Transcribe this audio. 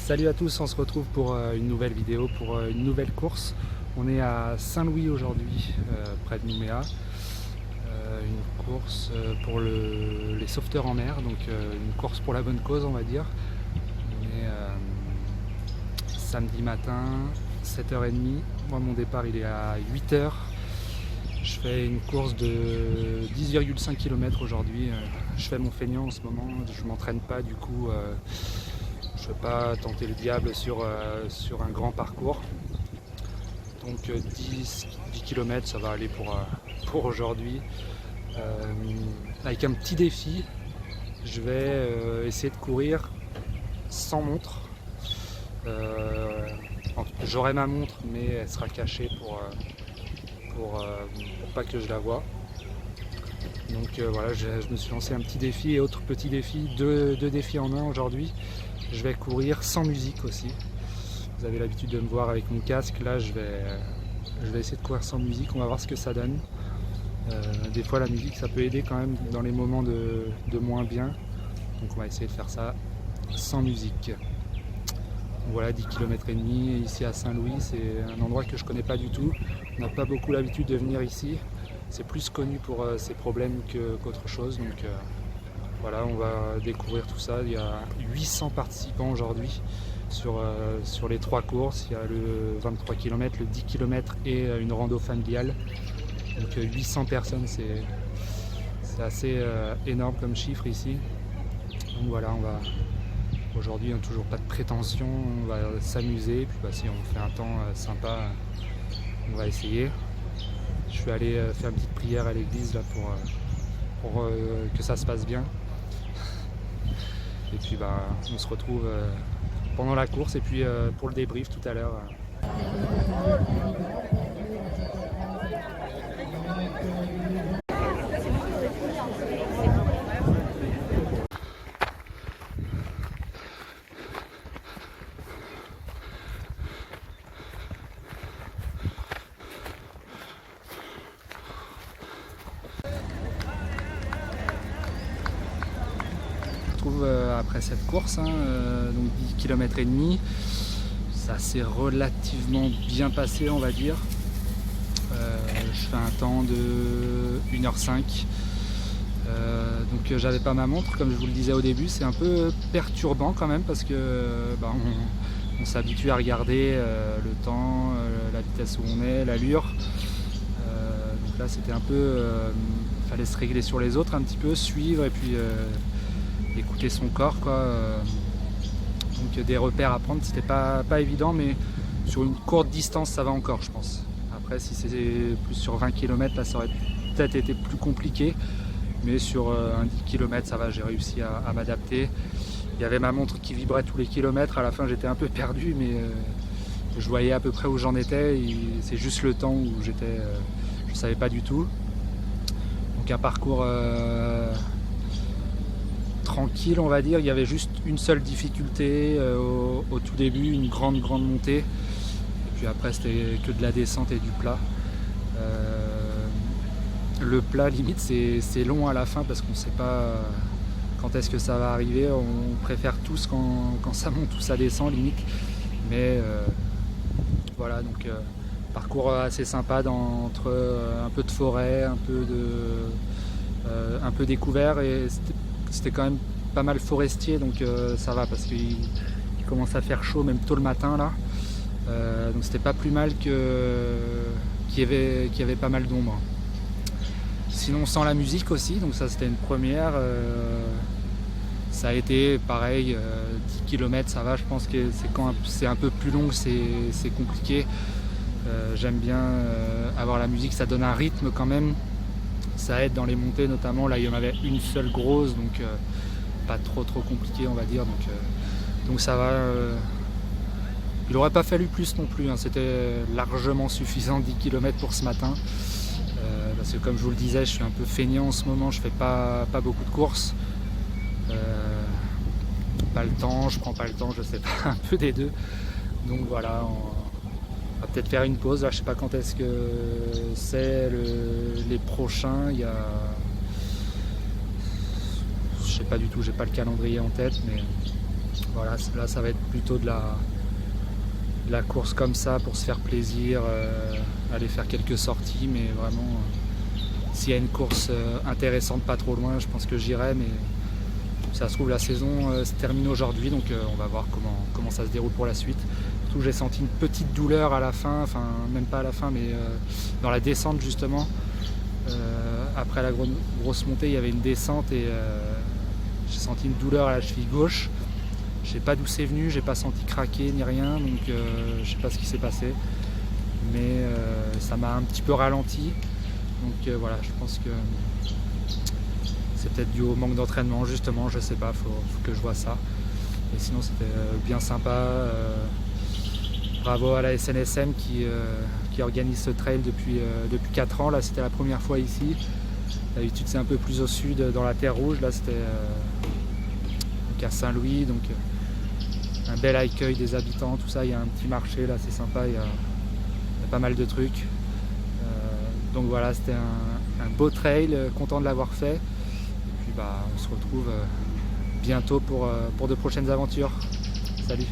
Salut à tous, on se retrouve pour une nouvelle vidéo, pour une nouvelle course. On est à Saint-Louis aujourd'hui, près de Nouméa. Une course pour les sauveteurs en mer, donc une course pour la bonne cause on va dire. On est samedi matin, 7h30. Moi mon départ il est à 8h. Je fais une course de 10,5 km aujourd'hui. Je fais mon feignant en ce moment, je m'entraîne pas du coup. Je ne vais pas tenter le diable sur un grand parcours. Donc 10 km ça va aller pour aujourd'hui. Avec un petit défi, je vais essayer de courir sans montre. J'aurai ma montre mais elle sera cachée pour pas que je la voie. Donc voilà, je me suis lancé un petit défi et autre petit défi, deux défis en un aujourd'hui. Je vais courir sans musique aussi. Vous avez l'habitude de me voir avec mon casque, là je vais essayer de courir sans musique, on va voir ce que ça donne. Des fois la musique ça peut aider quand même dans les moments de moins bien. Donc on va essayer de faire ça sans musique. Voilà, 10 km et demi ici à Saint-Louis, c'est un endroit que je connais pas du tout. On n'a pas beaucoup l'habitude de venir ici. C'est plus connu pour ses problèmes qu'autre chose. Donc voilà, on va découvrir tout ça. Il y a 800 participants aujourd'hui sur les trois courses. Il y a le 23 km, le 10 km et une rando familiale. Donc 800 personnes, c'est assez énorme comme chiffre ici. Donc voilà, aujourd'hui, on n'a toujours pas de prétention, on va s'amuser. Puis si on fait un temps sympa, on va essayer. Je vais aller faire une petite prière à l'église là pour que ça se passe bien. Et puis on se retrouve pendant la course et puis pour le débrief tout à l'heure. Après cette course, donc 10 km et demi, ça s'est relativement bien passé on va dire. Je fais un temps de 1h05. Donc j'avais pas ma montre comme je vous le disais au début, c'est un peu perturbant quand même parce que on s'habitue à regarder le temps, la vitesse où on est, l'allure. Donc là c'était un peu, fallait se régler sur les autres un petit peu, suivre et puis écouter son corps quoi. Donc des repères à prendre, c'était pas évident, mais sur une courte distance ça va encore je pense. Après si c'est plus sur 20 km là ça aurait peut-être été plus compliqué, mais sur un 10 km ça va, j'ai réussi à m'adapter. Il y avait ma montre qui vibrait tous les kilomètres, à la fin j'étais un peu perdu mais je voyais à peu près où j'en étais, c'est juste le temps où j'étais, je savais pas du tout. Donc un parcours tranquille on va dire, il y avait juste une seule difficulté au tout début, une grande montée, et puis après c'était que de la descente et du plat. Le plat limite c'est long à la fin parce qu'on sait pas quand est-ce que ça va arriver, on préfère tous quand ça monte ou ça descend limite, mais voilà, donc parcours assez sympa entre un peu de forêt, un peu découvert, et c'était quand même pas mal forestier, donc ça va parce qu'il commence à faire chaud même tôt le matin là, donc c'était pas plus mal qu'il y avait pas mal d'ombre. Sinon sans la musique aussi, donc ça c'était une première. Ça a été pareil, 10 km ça va, je pense que quand c'est un peu plus long c'est compliqué. J'aime bien avoir la musique, ça donne un rythme quand même. Ça aide dans les montées notamment, là il y en avait une seule grosse, donc pas trop compliqué on va dire, donc ça va. Il n'aurait pas fallu plus non plus, hein. C'était largement suffisant 10 km pour ce matin, parce que comme je vous le disais je suis un peu feignant en ce moment, je fais pas beaucoup de courses, pas le temps, je prends pas le temps, je sais pas, un peu des deux, donc voilà. On va peut-être faire une pause, là je sais pas quand est-ce que c'est les prochains, il y a... Je sais pas du tout, j'ai pas le calendrier en tête, mais Voilà, là ça va être plutôt de la course comme ça pour se faire plaisir, aller faire quelques sorties, mais vraiment s'il y a une course intéressante pas trop loin, je pense que j'irai, mais ça se trouve la saison se termine aujourd'hui, donc on va voir comment ça se déroule pour la suite. Surtout j'ai senti une petite douleur à la fin, enfin même pas à la fin, mais dans la descente justement. Après la grosse montée, il y avait une descente et j'ai senti une douleur à la cheville gauche. Je sais pas d'où c'est venu, j'ai pas senti craquer ni rien, donc je sais pas ce qui s'est passé, mais ça m'a un petit peu ralenti. Donc voilà, je pense que c'est peut-être dû au manque d'entraînement justement, je sais pas, faut que je vois ça. Et sinon c'était bien sympa. Bravo à la SNSM qui organise ce trail depuis 4 ans. Là c'était la première fois ici. D'habitude c'est un peu plus au sud dans la terre rouge. Là c'était à Saint-Louis, donc un bel accueil des habitants, tout ça. Il y a un petit marché là, c'est sympa, il y a pas mal de trucs. Donc voilà, c'était un beau trail, content de l'avoir fait. Et puis on se retrouve bientôt pour de prochaines aventures. Salut!